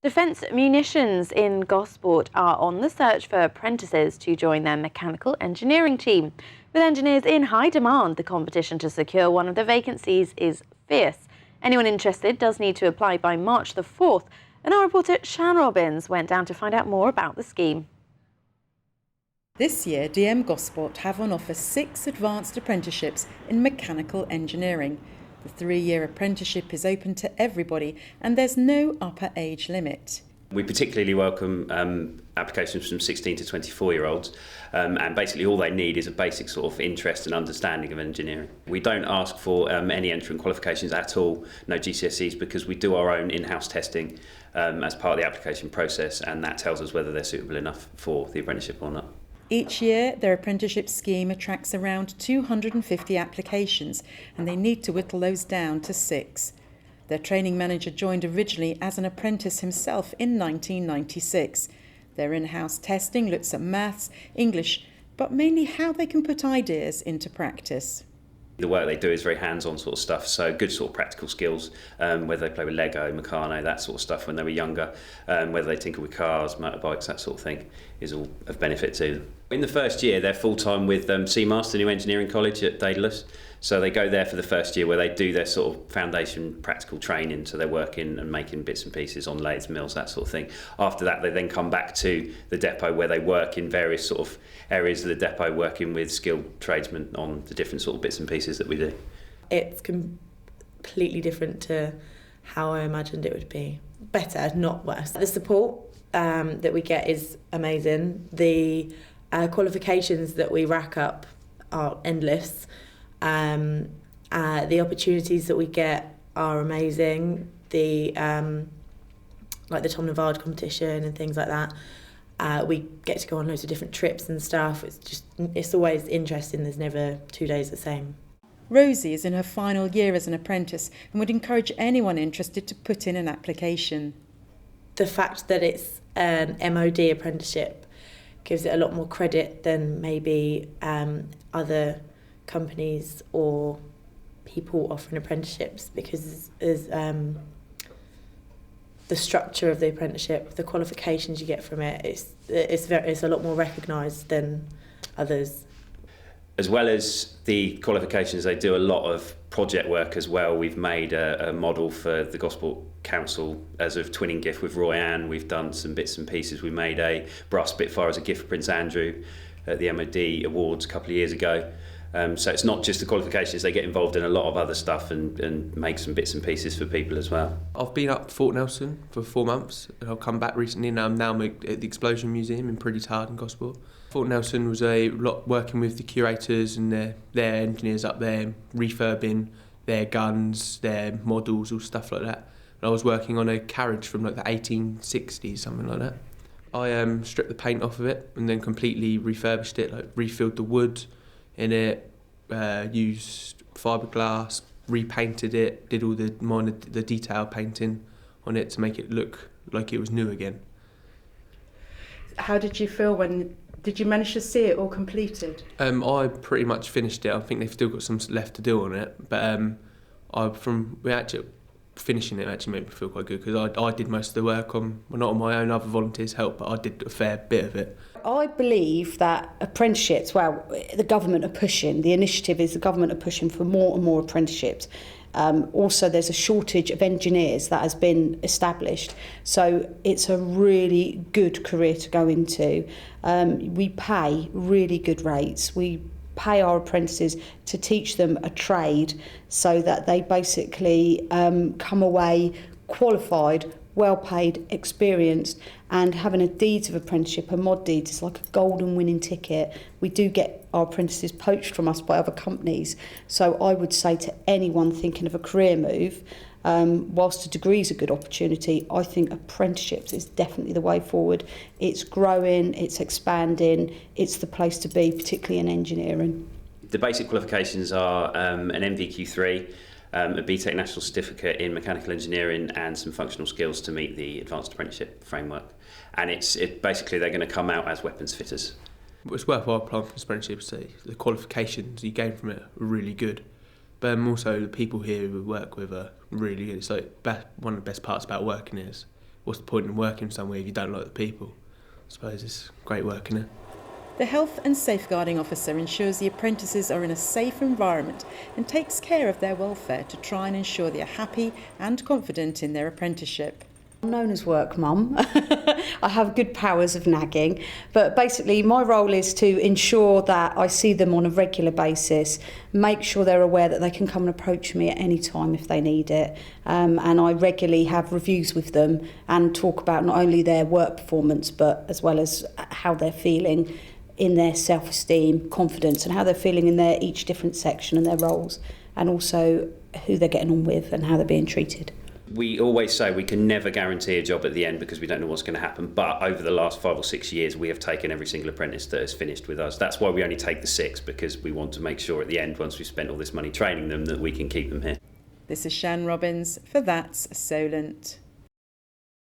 Defence Munitions in Gosport are on the search for apprentices to join their mechanical engineering team. With engineers in high demand, the competition to secure one of the vacancies is fierce. Anyone interested does need to apply by March the 4th, and our reporter Shan Robins went down to find out more about the scheme. This year, DM Gosport have on offer 6 advanced apprenticeships in mechanical engineering. The 3-year apprenticeship is open to everybody and there's no upper age limit. We particularly welcome applications from 16 to 24-year-olds and basically all they need is a basic sort of interest and understanding of engineering. We don't ask for any entrant qualifications at all, no GCSEs, because we do our own in-house testing as part of the application process, and that tells us whether they're suitable enough for the apprenticeship or not. Each year, their apprenticeship scheme attracts around 250 applications and they need to whittle those down to 6. Their training manager joined originally as an apprentice himself in 1996. Their in-house testing looks at maths, English, but mainly how they can put ideas into practice. The work they do is very hands-on sort of stuff, so good sort of practical skills, whether they play with Lego, Meccano, that sort of stuff when they were younger, whether they tinker with cars, motorbikes, that sort of thing, is all of benefit to them. In the first year, they're full-time with Seamas, the new engineering college at Daedalus, so they go there for the first year where they do their sort of foundation practical training, so they're working and making bits and pieces on lathes, mills, that sort of thing. After that, they then come back to the depot where they work in various sort of areas of the depot, working with skilled tradesmen on the different sort of bits and pieces that we do. It's completely different to how I imagined it would be. Better, not worse. The support that we get is amazing. The qualifications that we rack up are endless. The opportunities that we get are amazing. The like the Tom Navard competition and things like that. We get to go on loads of different trips and stuff. It's always interesting. There's never 2 days the same. Rosie is in her final year as an apprentice and would encourage anyone interested to put in an application. The fact that it's an MOD apprenticeship gives it a lot more credit than maybe other companies or people offering apprenticeships, because there's the structure of the apprenticeship, the qualifications you get from it, it's a lot more recognised than others. As well as the qualifications, they do a lot of project work as well. We've made a model for the Gosport Council as of twinning gift with Roy Ann. We've done some bits and pieces. We made a brass Spitfire as a gift for Prince Andrew at the MOD Awards a couple of years ago. So it's not just the qualifications, they get involved in a lot of other stuff and make some bits and pieces for people as well. I've been up Fort Nelson for 4 months and I've come back recently and I'm now at the Explosion Museum in Pretty Tard in Gosport. Fort Nelson was a lot working with the curators and their engineers up there, refurbing their guns, their models, all stuff like that. And I was working on a carriage from like the 1860s, something like that. I stripped the paint off of it and then completely refurbished it, like refilled the wood in it, used fiberglass, repainted it, did all the detail painting on it to make it look like it was new again. How did you feel did you manage to see it all completed? I pretty much finished it. I think they've still got some left to do on it, but finishing it actually made me feel quite good because I did most of the work not on my own, other volunteers helped, but I did a fair bit of it. I believe that apprenticeships, the government are pushing, the initiative is the government are pushing for more and more apprenticeships. Also, there's a shortage of engineers that has been established. So it's a really good career to go into. We pay really good rates. We pay our apprentices to teach them a trade so that they basically come away qualified, well paid, experienced, and having a deeds of apprenticeship, a mod deed, is like a golden winning ticket. We do get our apprentices poached from us by other companies. So I would say to anyone thinking of a career move, whilst a degree is a good opportunity, I think apprenticeships is definitely the way forward. It's growing, it's expanding, it's the place to be, particularly in engineering. The basic qualifications are an NVQ3, a BTEC National Certificate in Mechanical Engineering and some functional skills to meet the Advanced Apprenticeship Framework. And basically they're going to come out as weapons fitters. It's worthwhile applying for apprenticeships. The qualifications you gain from it are really good. But also the people here we work with are really good. It's like one of the best parts about working is what's the point in working somewhere if you don't like the people? I suppose it's great working there. The Health and Safeguarding Officer ensures the apprentices are in a safe environment and takes care of their welfare to try and ensure they are happy and confident in their apprenticeship. I'm known as work mum. I have good powers of nagging, but basically my role is to ensure that I see them on a regular basis, make sure they're aware that they can come and approach me at any time if they need it, and I regularly have reviews with them and talk about not only their work performance but as well as how they're feeling in their self-esteem, confidence, and how they're feeling in their each different section and their roles, and also who they're getting on with and how they're being treated. We always say we can never guarantee a job at the end because we don't know what's going to happen, but over the last 5 or 6 years we have taken every single apprentice that has finished with us. That's why we only take the 6, because we want to make sure at the end, once we've spent all this money training them, that we can keep them here. This is Shan Robins for That's Solent.